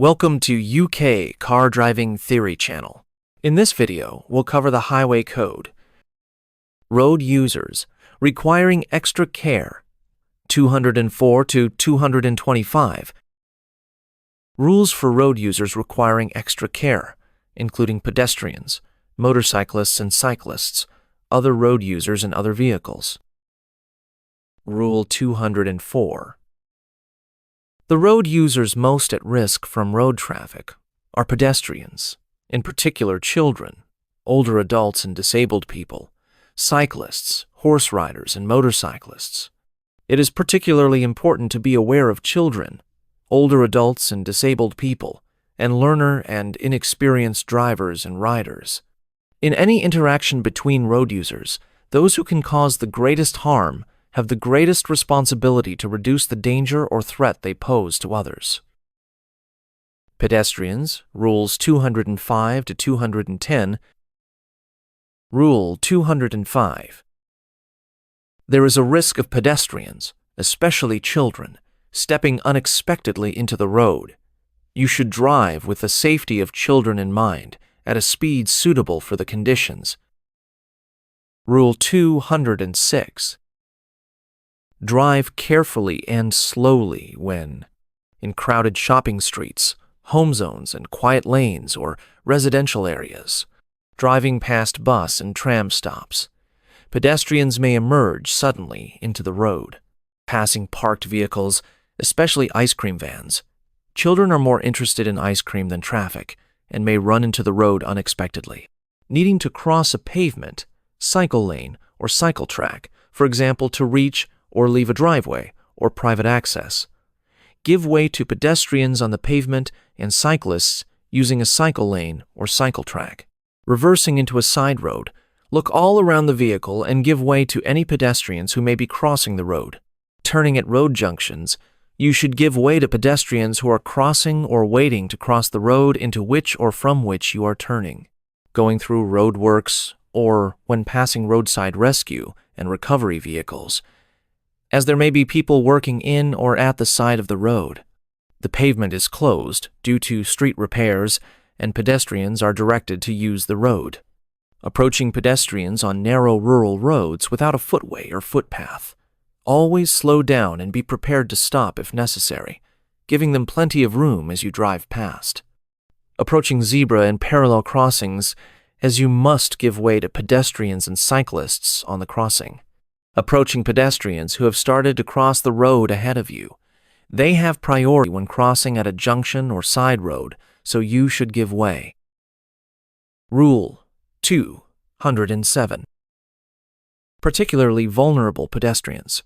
Welcome to UK Car Driving Theory channel. In this video, we'll cover the highway code, road users requiring extra care, 204 to 225, rules for road users requiring extra care, including pedestrians, motorcyclists and cyclists, other road users and other vehicles. Rule 204. The road users most at risk from road traffic are pedestrians, in particular children, older adults and disabled people, cyclists, horse riders, and motorcyclists. It is particularly important to be aware of children, older adults and disabled people, and learner and inexperienced drivers and riders. In any interaction between road users, those who can cause the greatest harm have the greatest responsibility to reduce the danger or threat they pose to others. Pedestrians, Rules 205 to 210. Rule 205. There is a risk of pedestrians, especially children, stepping unexpectedly into the road. You should drive with the safety of children in mind, at a speed suitable for the conditions. Rule 206. Drive carefully and slowly when in crowded shopping streets, home zones, and quiet lanes or residential areas, driving past bus and tram stops. Pedestrians may emerge suddenly into the road, passing parked vehicles, especially ice cream vans. Children are more interested in ice cream than traffic and may run into the road unexpectedly. Needing to cross a pavement, cycle lane, or cycle track, for example, to reach or leave a driveway or private access. Give way to pedestrians on the pavement and cyclists using a cycle lane or cycle track. Reversing into a side road, look all around the vehicle and give way to any pedestrians who may be crossing the road. Turning at road junctions, you should give way to pedestrians who are crossing or waiting to cross the road into which or from which you are turning. Going through roadworks or when passing roadside rescue and recovery vehicles, as there may be people working in or at the side of the road. The pavement is closed due to street repairs, and pedestrians are directed to use the road. Approaching pedestrians on narrow rural roads without a footway or footpath. Always slow down and be prepared to stop if necessary, giving them plenty of room as you drive past. Approaching zebra and parallel crossings, as you must give way to pedestrians and cyclists on the crossing. Approaching pedestrians who have started to cross the road ahead of you. They have priority when crossing at a junction or side road, so you should give way. Rule 207. Particularly vulnerable pedestrians.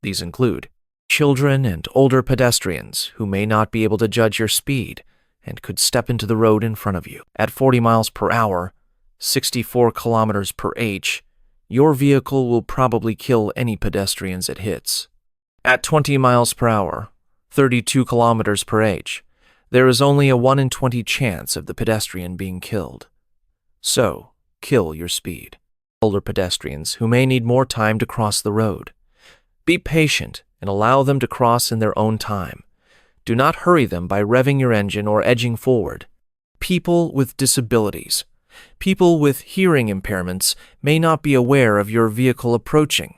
These include children and older pedestrians who may not be able to judge your speed and could step into the road in front of you. At 40 miles per hour, 64 kilometers per h, your vehicle will probably kill any pedestrians it hits. At 20 miles per hour, 32 kilometers per h, there is only a 1 in 20 chance of the pedestrian being killed. So, kill your speed. Older pedestrians who may need more time to cross the road. Be patient and allow them to cross in their own time. Do not hurry them by revving your engine or edging forward. People with disabilities. People with hearing impairments may not be aware of your vehicle approaching.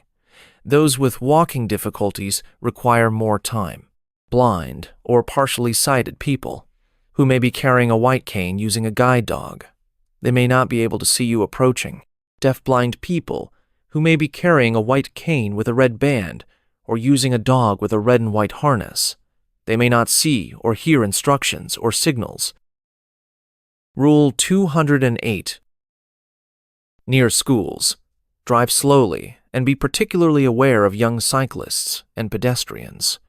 Those with walking difficulties require more time. Blind or partially sighted people who may be carrying a white cane using a guide dog. They may not be able to see you approaching. Deaf-blind people who may be carrying a white cane with a red band or using a dog with a red and white harness. They may not see or hear instructions or signals. Rule 208. Near schools, drive slowly and be particularly aware of young cyclists and pedestrians.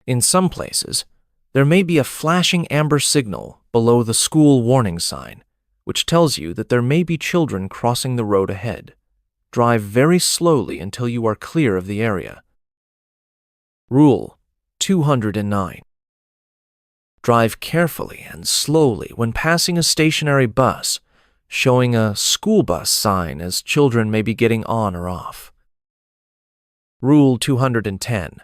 In some places, there may be a flashing amber signal below the school warning sign, which tells you that there may be children crossing the road ahead. Drive very slowly until you are clear of the area. Rule 209. Drive carefully and slowly when passing a stationary bus, showing a school bus sign as children may be getting on or off. Rule 210.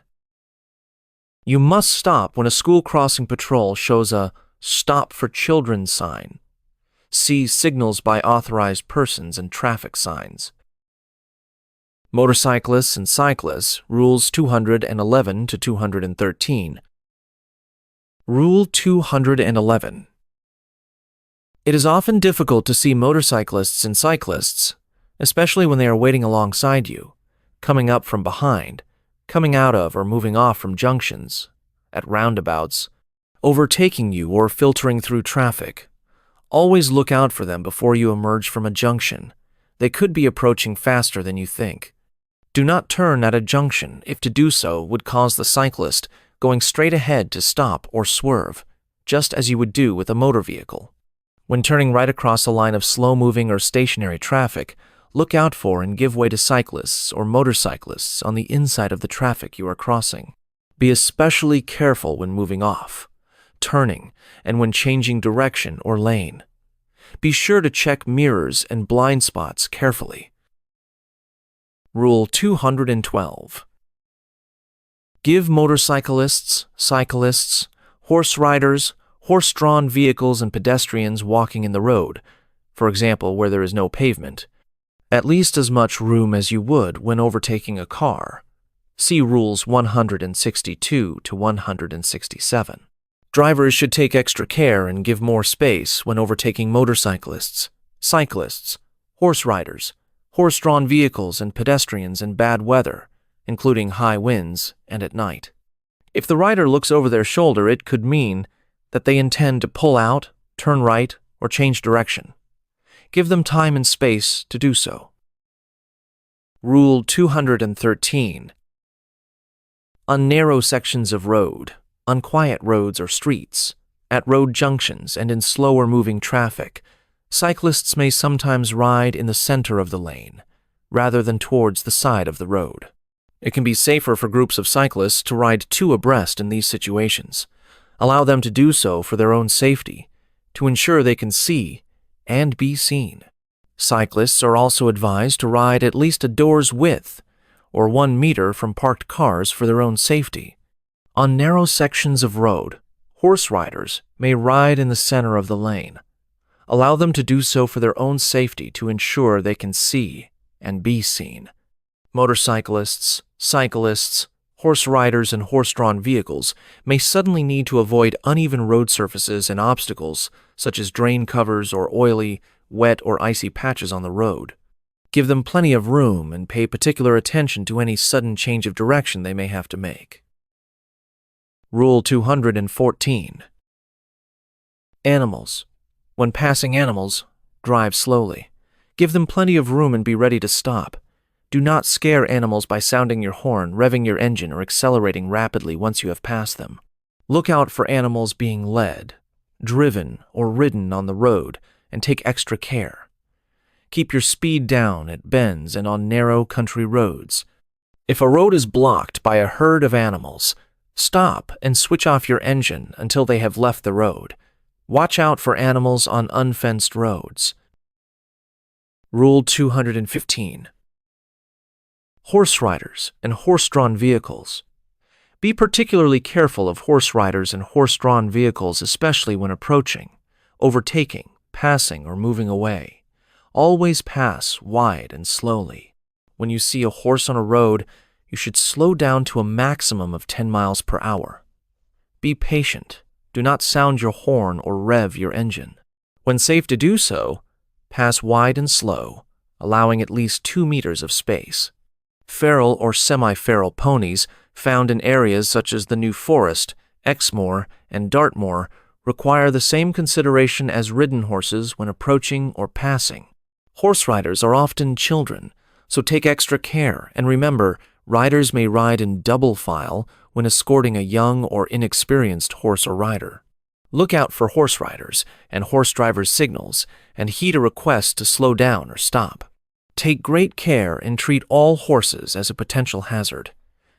You must stop when a school crossing patrol shows a Stop for children sign. See signals by authorized persons and traffic signs. Motorcyclists and cyclists, Rules 211 to 213. Rule 211. It is often difficult to see motorcyclists and cyclists, especially when they are waiting alongside you, coming up from behind, coming out of or moving off from junctions, at roundabouts, overtaking you or filtering through traffic. Always look out for them before you emerge from a junction. They could be approaching faster than you think. Do not turn at a junction if to do so would cause the cyclist going straight ahead to stop or swerve, just as you would do with a motor vehicle. When turning right across a line of slow-moving or stationary traffic, look out for and give way to cyclists or motorcyclists on the inside of the traffic you are crossing. Be especially careful when moving off, turning, and when changing direction or lane. Be sure to check mirrors and blind spots carefully. Rule 212. Give motorcyclists, cyclists, horse riders, horse-drawn vehicles and pedestrians walking in the road, for example where there is no pavement, at least as much room as you would when overtaking a car. See Rules 162 to 167. Drivers should take extra care and give more space when overtaking motorcyclists, cyclists, horse riders, horse-drawn vehicles and pedestrians in bad weather, including high winds and at night. If the rider looks over their shoulder, it could mean that they intend to pull out, turn right, or change direction. Give them time and space to do so. Rule 213. On narrow sections of road, on quiet roads or streets, at road junctions and in slower-moving traffic, cyclists may sometimes ride in the center of the lane, rather than towards the side of the road. It can be safer for groups of cyclists to ride two abreast in these situations. Allow them to do so for their own safety, to ensure they can see and be seen. Cyclists are also advised to ride at least a door's width, or 1 meter from parked cars for their own safety. On narrow sections of road, horse riders may ride in the center of the lane. Allow them to do so for their own safety to ensure they can see and be seen. Motorcyclists, cyclists, horse riders, and horse-drawn vehicles may suddenly need to avoid uneven road surfaces and obstacles such as drain covers or oily, wet, or icy patches on the road. Give them plenty of room and pay particular attention to any sudden change of direction they may have to make. Rule 214. Animals. When passing animals, drive slowly. Give them plenty of room and be ready to stop. Do not scare animals by sounding your horn, revving your engine, or accelerating rapidly once you have passed them. Look out for animals being led, driven, or ridden on the road, and take extra care. Keep your speed down at bends and on narrow country roads. If a road is blocked by a herd of animals, stop and switch off your engine until they have left the road. Watch out for animals on unfenced roads. Rule 215. Horse riders and horse-drawn vehicles. Be particularly careful of horse riders and horse-drawn vehicles, especially when approaching, overtaking, passing, or moving away. Always pass wide and slowly. When you see a horse on a road, you should slow down to a maximum of 10 miles per hour. Be patient. Do not sound your horn or rev your engine. When safe to do so, pass wide and slow, allowing at least 2 meters of space. Feral or semi-feral ponies found in areas such as the New Forest, Exmoor, and Dartmoor require the same consideration as ridden horses when approaching or passing. Horse riders are often children, so take extra care and remember, riders may ride in double file when escorting a young or inexperienced horse or rider. Look out for horse riders and horse drivers' signals and heed a request to slow down or stop. Take great care and treat all horses as a potential hazard.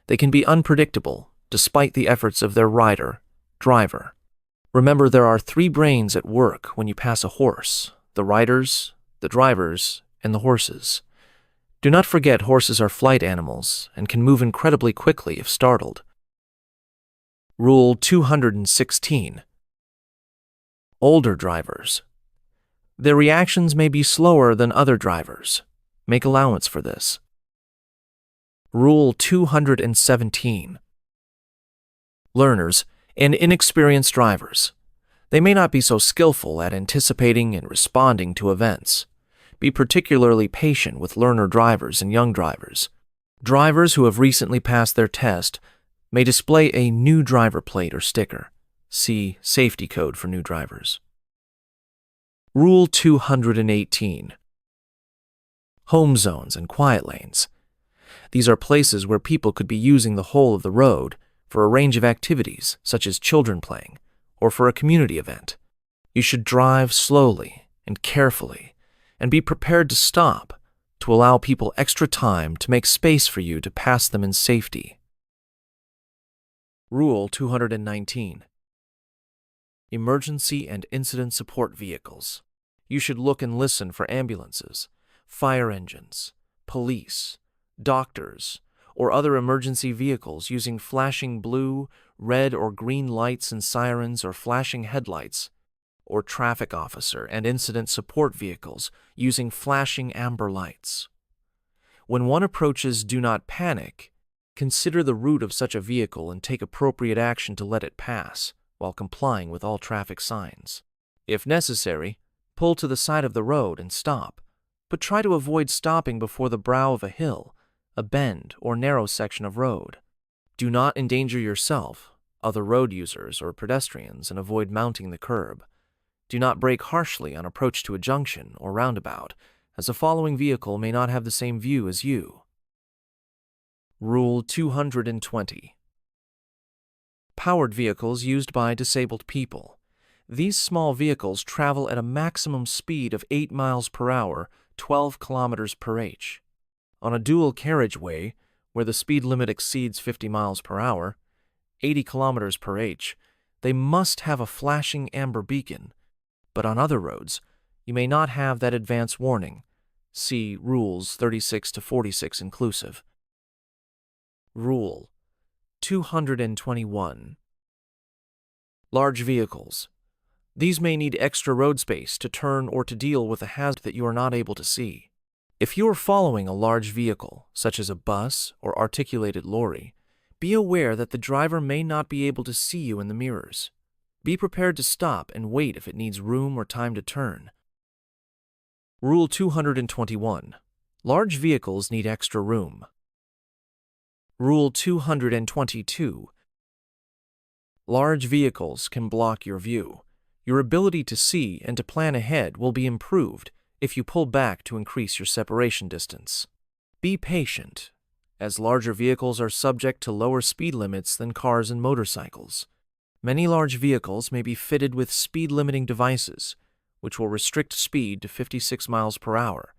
They can be unpredictable despite the efforts of their rider, driver. Remember, there are 3 brains at work when you pass a horse: the riders, the drivers, and the horses. Do not forget horses are flight animals and can move incredibly quickly if startled. Rule 216. Older drivers. Their reactions may be slower than other drivers. Make allowance for this. Rule 217. Learners and inexperienced drivers. They may not be so skillful at anticipating and responding to events. Be particularly patient with learner drivers and young drivers. Drivers who have recently passed their test may display a new driver plate or sticker. See safety code for new drivers. Rule 218. Home zones and quiet lanes. These are places where people could be using the whole of the road for a range of activities, such as children playing, or for a community event. You should drive slowly and carefully, and be prepared to stop to allow people extra time to make space for you to pass them in safety. Rule 219. Emergency and incident support vehicles. You should look and listen for ambulances, fire engines, police, doctors, or other emergency vehicles using flashing blue, red, or green lights and sirens or flashing headlights, or traffic officer and incident support vehicles using flashing amber lights. When one approaches "Do not panic," consider the route of such a vehicle and take appropriate action to let it pass while complying with all traffic signs. If necessary, pull to the side of the road and stop, but try to avoid stopping before the brow of a hill, a bend, or narrow section of road. Do not endanger yourself, other road users, or pedestrians, and avoid mounting the curb. Do not brake harshly on approach to a junction or roundabout, as a following vehicle may not have the same view as you. Rule 220. Powered vehicles used by disabled people. These small vehicles travel at a maximum speed of 8 miles per hour, 12 kilometers per h. On a dual carriageway, where the speed limit exceeds 50 miles per hour, 80 kilometers per h, they must have a flashing amber beacon, but on other roads, you may not have that advance warning. See Rules 36 to 46 inclusive. Rule 221. Large vehicles. These may need extra road space to turn or to deal with a hazard that you are not able to see. If you are following a large vehicle, such as a bus or articulated lorry, be aware that the driver may not be able to see you in the mirrors. Be prepared to stop and wait if it needs room or time to turn. Rule 221. Large vehicles need extra room. Rule 222. Large vehicles can block your view. Your ability to see and to plan ahead will be improved if you pull back to increase your separation distance. Be patient, as larger vehicles are subject to lower speed limits than cars and motorcycles. Many large vehicles may be fitted with speed-limiting devices, which will restrict speed to 56 miles per hour,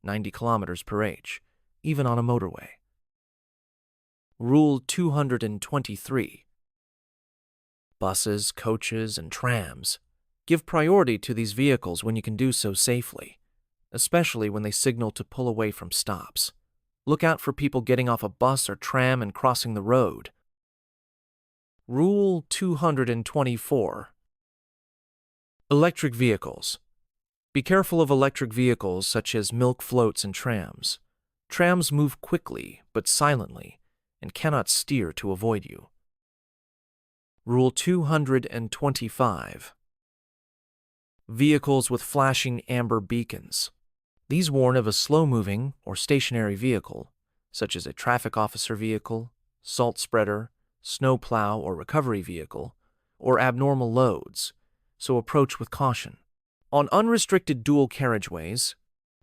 90 kilometers per h, even on a motorway. Rule 223. Buses, coaches, and trams. Give priority to these vehicles when you can do so safely, especially when they signal to pull away from stops. Look out for people getting off a bus or tram and crossing the road. Rule 224. Electric vehicles. Be careful of electric vehicles such as milk floats and trams. Trams move quickly but silently and cannot steer to avoid you. Rule 225. Vehicles with flashing amber beacons. These warn of a slow-moving or stationary vehicle, such as a traffic officer vehicle, salt spreader, snow plow or recovery vehicle, or abnormal loads, so approach with caution. On unrestricted dual carriageways,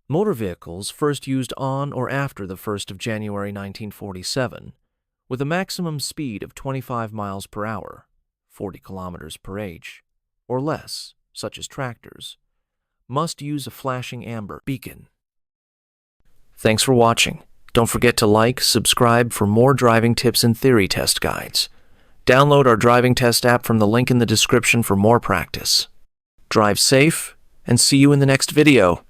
motor vehicles first used on or after the 1st of January 1947, with a maximum speed of 25 miles per hour, 40 kilometers per h, or less, such as tractors, must use a flashing amber beacon. Thanks for watching. Don't forget to like, subscribe for more driving tips and theory test guides. Download our driving test app from the link in the description for more practice. Drive safe, and see you in the next video.